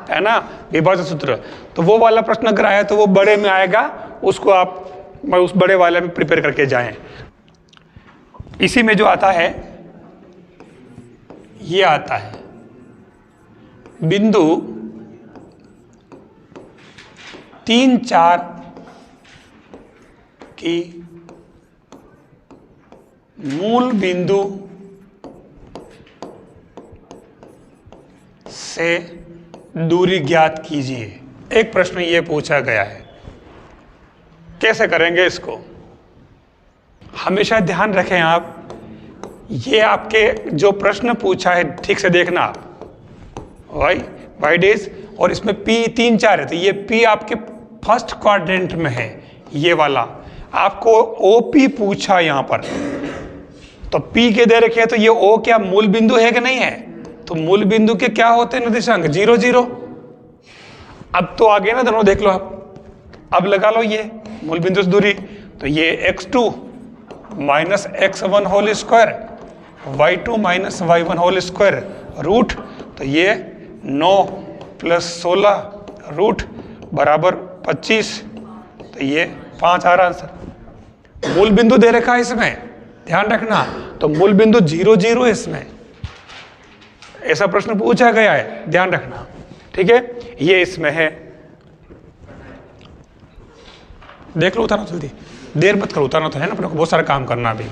Speaker 1: है ना, विभाजन सूत्र, तो वो वाला प्रश्न अगर आया तो वो बड़े में आएगा, उसको आप उस बड़े वाले में प्रिपेयर करके जाएं। इसी में जो आता है ये आता है बिंदु 3, 4 की मूल बिंदु से दूरी ज्ञात कीजिए। एक प्रश्न ये पूछा गया है, कैसे करेंगे इसको? हमेशा ध्यान रखें आप, ये आपके जो प्रश्न पूछा है ठीक से देखना आप। वाई डेज, और इसमें P 3, 4 है, तो ये P आपके फर्स्ट क्वाड्रेंट में है। ये वाला आपको OP पूछा यहाँ पर, तो P के दे रखे हैं, तो ये O क्या मूल बिंदु है कि नहीं है? तो मूल बिंदु के क्या होते हैं निर्देशांक? 0, 0। अब तो आगे ना दोनों देख लो आप, अब लगा लो ये मूल बिंदु से दूरी, तो ये x2 minus x1 whole square, y2 minus y1 whole square root, तो ये 9 प्लस 16 रूट बराबर 25, तो ये 5 आ रहा आंसर। मूल बिंदु दे रखा है इसमें, ध्यान रखना, तो मूल बिंदु 0, 0 है इसमें, ऐसा प्रश्न पूछा गया है, ध्यान रखना, ठीक है। ये इसमें है, देख लो, उतारो जल्दी, देर मत करो, उतारना तो है ना अपने को, बहुत सारा काम करना अभी।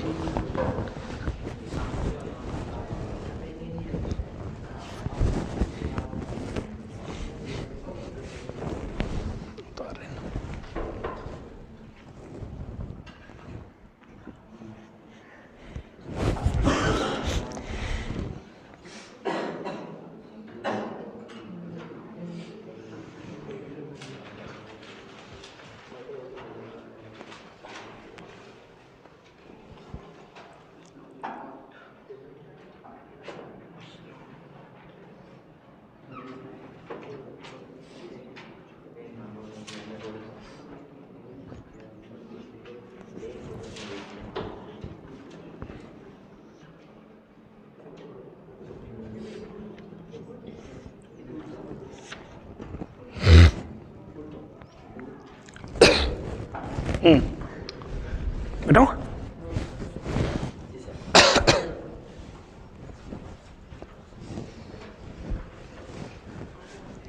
Speaker 1: बताओ।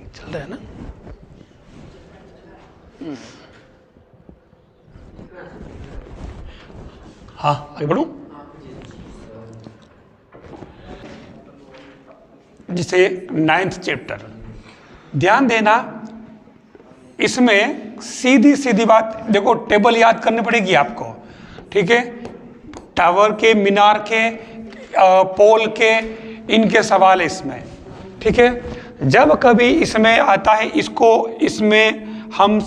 Speaker 1: चल रहा है ना? हाँ, आगे बढ़ूं। जिसे 9th चैप्टर, ध्यान देना, इसमें सीधी सीधी बात देखो, टेबल याद करनी पड़ेगी आपको, ठीक है। टावर के, मीनार के, पोल के, इनके सवाल है इसमें, ठीक है। जब कभी इसमें आता है, इसमें हम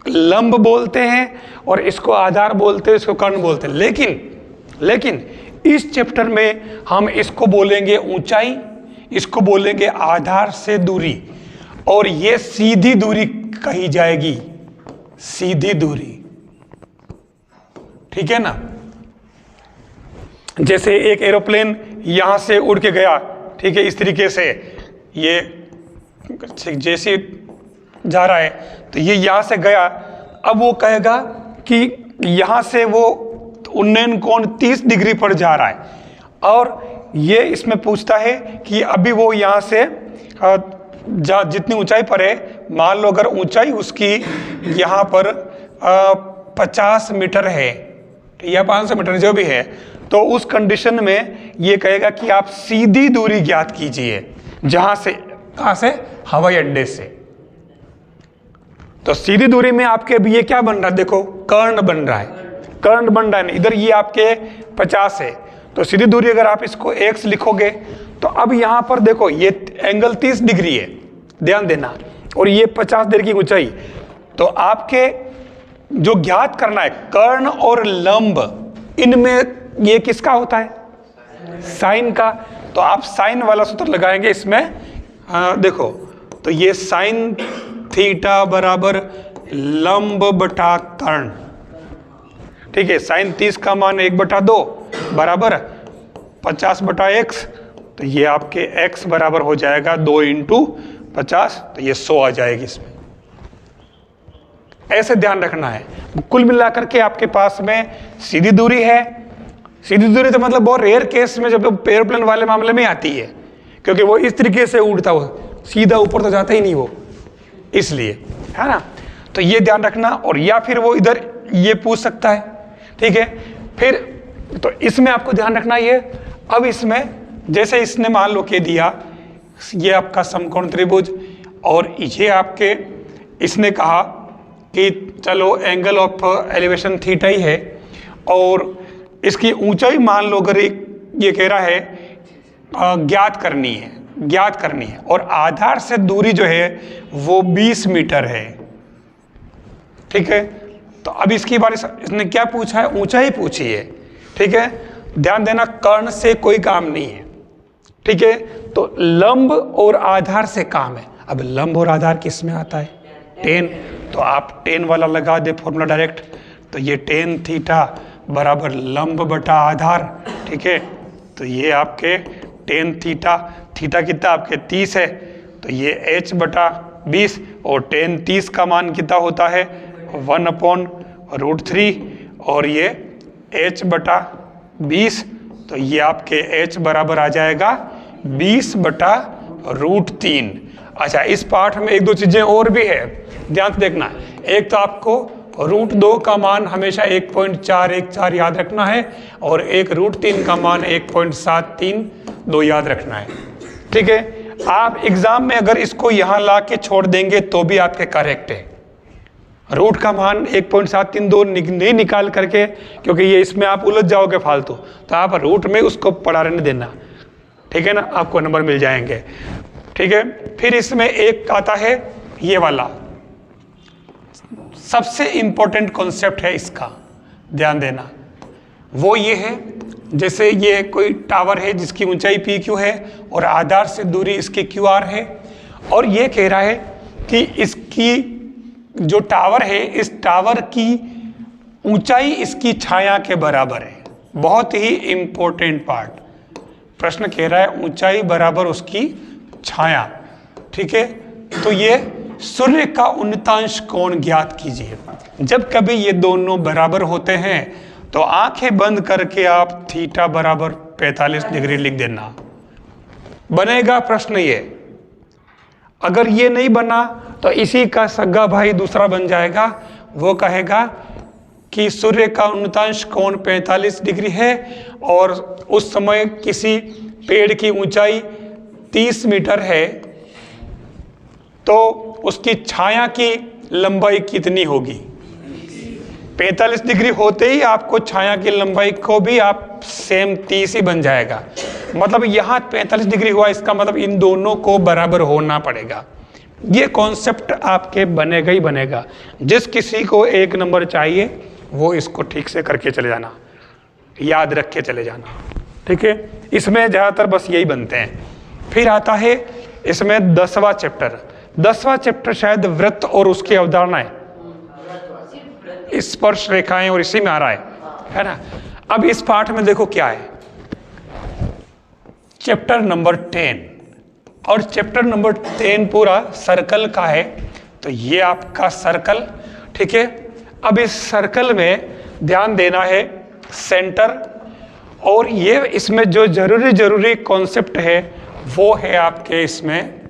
Speaker 1: लंब बोलते हैं और इसको आधार बोलते हैं, इसको कर्ण बोलते हैं। लेकिन इस चैप्टर में हम इसको बोलेंगे ऊंचाई, इसको बोलेंगे आधार से दूरी, और ये सीधी दूरी कही जाएगी, सीधी दूरी, ठीक है ना। जैसे एक एरोप्लेन यहां से उड़ के गया, ठीक है, इस तरीके से ये जैसे जा रहा है, तो ये यहां से गया। अब वो कहेगा कि यहां से वो उन्नयन कोण 30 डिग्री पर जा रहा है, और ये इसमें पूछता है कि अभी वो यहां से जितनी ऊंचाई पर है, मान लो अगर ऊंचाई उसकी यहां पर 50 मीटर है या 500 मीटर जो भी है, तो उस कंडीशन में ये कहेगा कि आप सीधी दूरी ज्ञात कीजिए, जहां से, कहां से, हवाई अड्डे से। तो सीधी दूरी में आपके अभी ये क्या बन रहा है, देखो कर्ण बन रहा है, कर्ण बन रहा है, इधर ये आपके 50 है, तो सीधी दूरी अगर आप इसको x लिखोगे, तो अब यहां पर देखो ये एंगल 30 डिग्री है, ध्यान देना, और ये 50 डिग्री की ऊंचाई। तो आपके जो ज्ञात करना है कर्ण और लंब, इनमें ये किसका होता है, साइन का। तो आप साइन वाला सूत्र लगाएंगे इसमें, देखो, तो ये साइन थीटा बराबर लंब बटा कर्ण, ठीक है। साइन 30 का मान 1/2 बराबर 50 बटा x, तो ये आपके x बराबर हो जाएगा 2 × 50, तो ये 100 आ जाएगी इसमें। ऐसे ध्यान रखना है। कुल मिलाकर के आपके पास में सीधी दूरी है, सीधी दूरी तो मतलब बहुत रेयर केस में जब एयरप्लेन वाले मामले में आती है, क्योंकि वो इस तरीके से उड़ता, हो सीधा ऊपर तो जाता ही नहीं वो, इसलिए, है ना। तो ये ध्यान रखना, और या फिर वो इधर ये पूछ सकता है, ठीक है। फिर तो इसमें आपको ध्यान रखना ये, अब इसमें जैसे इसने मान लो के दिया, ये आपका समकोण त्रिभुज, और ये आपके, इसने कहा कि चलो एंगल ऑफ एलिवेशन थीटा ही है, और इसकी ऊंचाई मान लो अगर ये कह रहा है ज्ञात करनी है, और आधार से दूरी जो है वो 20 मीटर है, ठीक है। तो अब इसकी बारे इसने क्या पूछा है, ऊंचाई पूछी है, ठीक है। ध्यान देना, कर्ण से कोई काम नहीं है, ठीक है। तो लंब और आधार से काम है। अब लंब और आधार किस में आता है, टेन, तो आप टेन वाला लगा दे फॉर्मूला डायरेक्ट, तो ये टेन थीटा बराबर लंब बटा आधार, ठीक है। तो ये आपके टेन थीटा कितना आपके 30 है, तो ये h बटा 20, और टेन 30 का मान कितना होता है 1/√3, और ये h बटा 20, तो ये आपके h बराबर आ जाएगा 20/√3। अच्छा, इस पाठ में एक दो चीजें और भी है, ध्यान से देखना। एक तो आपको √2 का मान हमेशा 1.414 याद रखना है, और एक √3 का मान 1.732 याद रखना है, ठीक है। आप एग्जाम में अगर इसको यहां ला के छोड़ देंगे तो भी आपके करेक्ट है। रूट का मान 1.732 नहीं निकाल करके, क्योंकि ये इसमें आप उलझ जाओगे फालतू, तो आप रूट में उसको पढ़ा रहने देना, ठीक है ना, आपको नंबर मिल जाएंगे, ठीक है। फिर इसमें एक आता है ये वाला, सबसे इंपॉर्टेंट कॉन्सेप्ट है इसका, ध्यान देना। वो ये है, जैसे ये कोई टावर है जिसकी ऊंचाई PQ है और आधार से दूरी इसकी QR है, और ये कह रहा है कि इसकी जो टावर है, इस टावर की ऊंचाई इसकी छाया के बराबर है। बहुत ही इंपॉर्टेंट पार्ट, प्रश्न कह रहा है ऊंचाई बराबर उसकी छाया, ठीक है। तो ये सूर्य का उन्नतांश कोण ज्ञात कीजिए। जब कभी ये दोनों बराबर होते हैं तो आंखें बंद करके आप थीटा बराबर 45 डिग्री लिख देना। बनेगा प्रश्न ये। अगर ये नहीं बना तो इसी का सगा भाई दूसरा बन जाएगा। वो कहेगा कि सूर्य का उन्नतांश कोण 45 डिग्री है और उस समय किसी पेड़ की ऊंचाई 30 मीटर है, तो उसकी छाया की लंबाई कितनी होगी? 45 डिग्री होते ही आपको छाया की लंबाई को भी आप सेम 30 ही बन जाएगा। मतलब यहाँ 45 डिग्री हुआ, इसका मतलब इन दोनों को बराबर होना पड़ेगा। ये कॉन्सेप्ट आपके बनेगा ही बनेगा। जिस किसी को 1 नंबर चाहिए वो इसको ठीक से करके चले जाना, याद रख के चले जाना, ठीक है। इसमें ज़्यादातर बस यही बनते हैं। फिर आता है इसमें 10वां चैप्टर। 10वां चैप्टर शायद वृत्त और उसकी अवधारणाएं, स्पर्श रेखाएं, और इसी में आ रहा है ना। अब इस पाठ में देखो क्या है, चैप्टर नंबर 10, और चैप्टर नंबर 10 पूरा सर्कल का है। तो ये आपका सर्कल, ठीक है। अब इस सर्कल में ध्यान देना है सेंटर, और ये इसमें जो जरूरी कॉन्सेप्ट है वो है आपके इसमें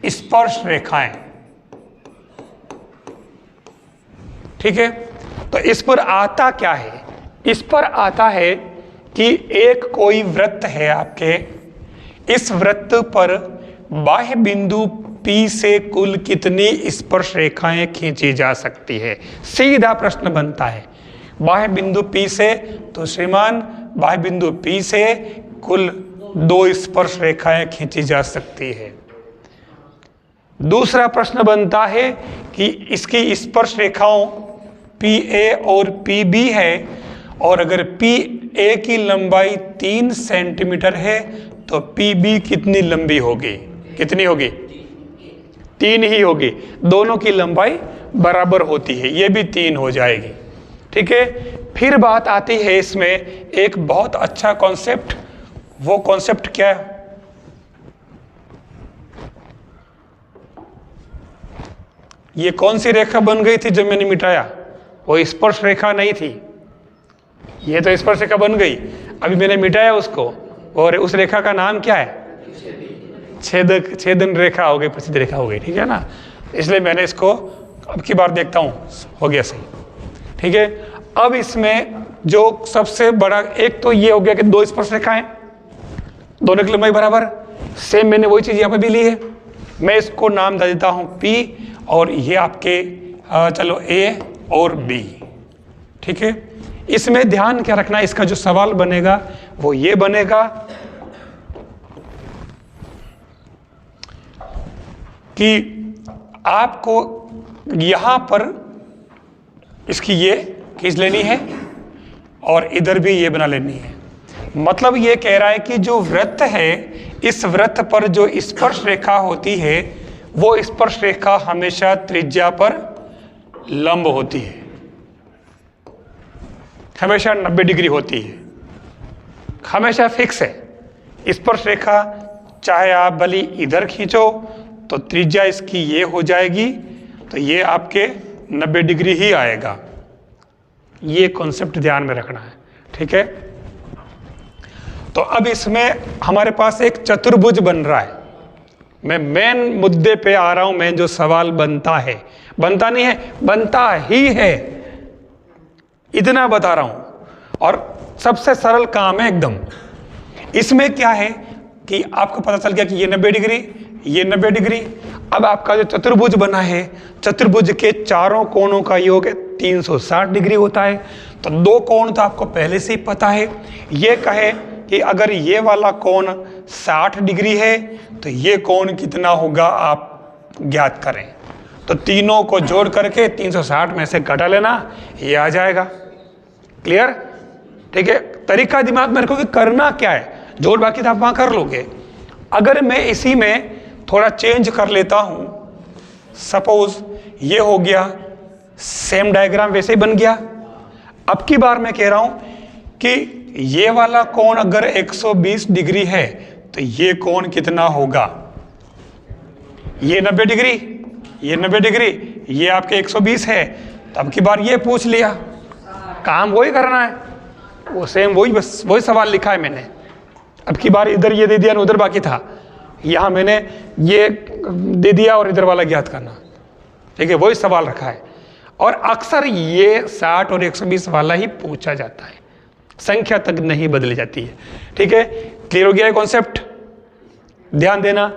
Speaker 1: स्पर्श रेखाएं, ठीक है। तो इस पर आता क्या है? इस पर आता है कि एक कोई वृत्त है आपके, इस वृत्त पर बाह्य बिंदु P से कुल कितनी स्पर्श रेखाएं खींची जा सकती है? सीधा प्रश्न बनता है। बाह्य बिंदु P से, तो श्रीमान बाह्य बिंदु P से कुल 2 स्पर्श रेखाएं खींची जा सकती है। दूसरा प्रश्न बनता है कि इसकी स्पर्श रेखाओं PA और PB है, और अगर PA की लंबाई 3 सेंटीमीटर है तो PB कितनी लंबी होगी? कितनी होगी? 3 ही होगी। दोनों की लंबाई बराबर होती है, ये भी 3 हो जाएगी, ठीक है। फिर बात आती है इसमें एक बहुत अच्छा कॉन्सेप्ट। वो कॉन्सेप्ट क्या है? ये कौन सी रेखा बन गई थी जब मैंने मिटाया? वो स्पर्श रेखा नहीं थी, ये तो स्पर्श रेखा बन गई। अभी मैंने मिटाया उसको, और उस रेखा का नाम क्या है? छेदन रेखा हो गई, प्रसिद्ध रेखा हो गई, ठीक है ना। इसलिए मैंने इसको अब की बार देखता हूँ, हो गया सही, ठीक है। अब इसमें जो सबसे बड़ा, एक तो ये हो गया कि 2 स्पर्श रेखाएं, दोनों की लंबाई बराबर। सेम मैंने वही चीज यहाँ पे भी ली है। मैं इसको नाम दे देता हूँ P, और ये आपके चलो A और B, ठीक है। इसमें ध्यान क्या रखना है, इसका जो सवाल बनेगा वो ये बनेगा कि आपको यहां पर इसकी ये खींच लेनी है और इधर भी ये बना लेनी है। मतलब ये कह रहा है कि जो वृत्त है, इस वृत्त पर जो स्पर्श रेखा होती है वो स्पर्श रेखा हमेशा त्रिज्या पर लंब होती है, हमेशा 90 डिग्री होती है, हमेशा फिक्स है। स्पर्श रेखा चाहे आप भली इधर खींचो तो त्रिज्या इसकी ये हो जाएगी, तो ये आपके 90 डिग्री ही आएगा। ये कॉन्सेप्ट ध्यान में रखना है, ठीक है। तो अब इसमें हमारे पास एक चतुर्भुज बन रहा है। मैं मेन मुद्दे पे आ रहा हूं। मैं जो सवाल बनता है, बनता नहीं है, बनता ही है, इतना बता रहा हूं। और सबसे सरल काम है एकदम। इसमें क्या है कि आपको पता चल गया कि ये 90 डिग्री, ये 90 डिग्री। अब आपका जो चतुर्भुज बना है, चतुर्भुज के चारों कोणों का योग 360 डिग्री होता है। तो 2 कोण तो आपको पहले से ही पता है। ये कहे कि अगर ये वाला कोण 60 डिग्री है तो ये कोण कितना होगा आप ज्ञात करें। तो तीनों को जोड़ करके 360 में से घटा लेना, ये आ जाएगा। क्लियर? ठीक है। तरीका दिमाग में रखो कि करना क्या है, जोड़ बाकी तो आप वहां कर लोगे। अगर मैं इसी में थोड़ा चेंज कर लेता हूं, सपोज ये हो गया, सेम डायग्राम वैसे ही बन गया। अब की बार मैं कह रहा हूं कि ये वाला कोण अगर 120 डिग्री है तो ये कोण कितना होगा, ये 90 डिग्री, ये 90 डिग्री, ये आपके 120 है। तो अब की बार ये पूछ लिया, काम वही करना है, वो सेम वही, बस वही सवाल लिखा है मैंने। अब की बार इधर ये दे दिया, उधर बाकी था, यहाँ मैंने ये दे दिया और इधर वाला ज्ञात करना। ठीक है, वही सवाल रखा है। और अक्सर ये 60 और 120 वाला ही पूछा जाता है, संख्या तक नहीं बदली जाती है। ठीक है, क्लियर हो गया है कॉन्सेप्ट? ध्यान देना।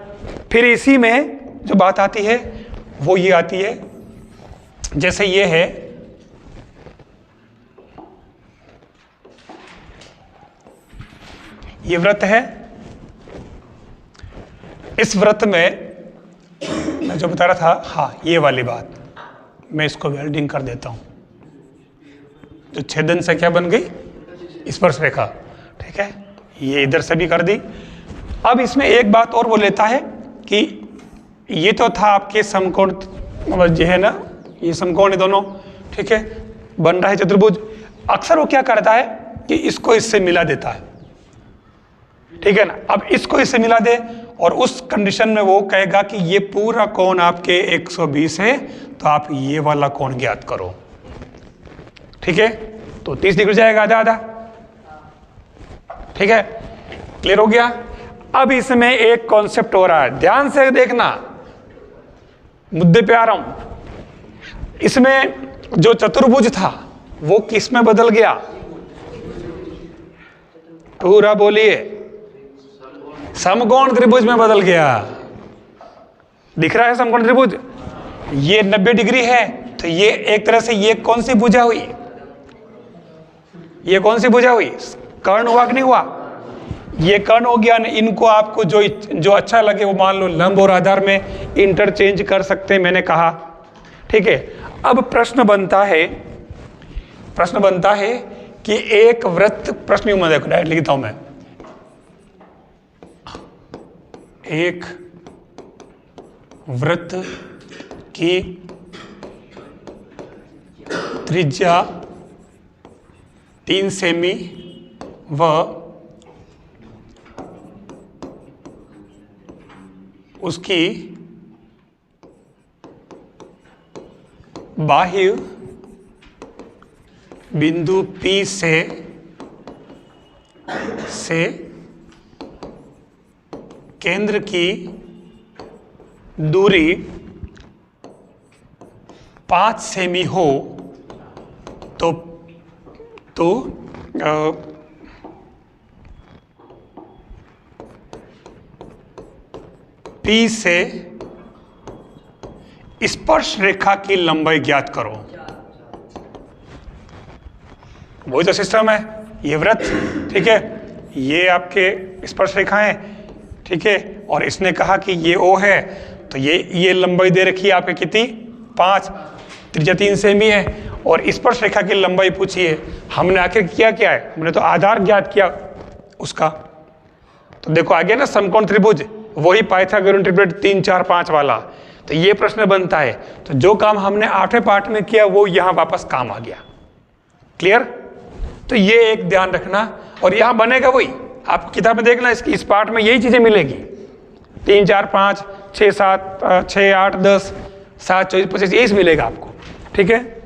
Speaker 1: फिर इसी में जो बात आती है वो ये आती है, जैसे ये है, ये व्रत है। इस व्रत में मैं जो बता रहा था, हाँ ये वाली बात, मैं इसको वेल्डिंग कर देता हूं। जो छेदन से क्या बन गई? स्पर्श रेखा। ठीक है, ये इधर से भी कर दी। अब इसमें एक बात और वो लेता है कि ये तो था आपके समकोण, जो है ना, ये समकोण है दोनों। ठीक है, बन रहा है चतुर्भुज। अक्सर वो क्या करता है कि इसको इससे मिला देता है। ठीक है ना, अब इसको इससे मिला दे और उस कंडीशन में वो कहेगा कि ये पूरा कोण आपके 120 है, तो आप ये वाला कोण ज्ञात करो। ठीक है, तो 30 डिग्री जाएगा, आधा आधा। ठीक है, क्लियर हो गया? अब इसमें एक कॉन्सेप्ट हो रहा है, ध्यान से देखना, मुद्दे पे आ रहा हूं। इसमें जो चतुर्भुज था वो किस में बदल गया? पूरा बोलिए, समकोण त्रिभुज में बदल गया। दिख रहा है समकोण त्रिभुज? ये 90 डिग्री है, तो ये एक तरह से ये कौन सी भुजा हुई? ये कौन सी भुजा हुई? कर्ण हुआ कि नहीं हुआ? ये कर्ण हो गया। इनको आपको जो अच्छा लगे वो मान लो लंब और आधार में इंटरचेंज कर सकते हैं, मैंने कहा। ठीक है, अब प्रश्न बनता है कि एक वृत्त, प्रश्न में देखो, डायरेक्ट लिखता हूं मैं, एक वृत्त की त्रिज्या 3 सेमी व उसकी बाह्य बिंदु P से केंद्र की दूरी 5 सेमी हो तो P से स्पर्श रेखा की लंबाई ज्ञात करो। वही तो सिस्टम है, ये वृत्त। ठीक है, ये आपके स्पर्श रेखा है। ठीक है, और इसने कहा कि ये O है, तो ये लंबाई दे रखी है आपके कितनी? 5, त्रिज्या 3 सेमी है, और स्पर्श रेखा की लंबाई पूछी है। हमने आखिर किया क्या है? हमने तो आधार ज्ञात किया उसका। तो देखो आगे ना, समकोण त्रिभुज, वही पाइथागोरन ट्रिप्लेट 3, 4, 5 वाला। तो ये प्रश्न बनता है, तो जो काम हमने 8वें पार्ट में किया वो यहाँ वापस काम आ गया। क्लियर? तो ये एक ध्यान रखना, और यहाँ बनेगा वही, आप किताब में देखना, इस पार्ट में यही चीजें मिलेगी। 3, 4, 5, 6, 7, 6, 8, 10, 7, 24, 25, यही मिलेगा आपको। ठीक है।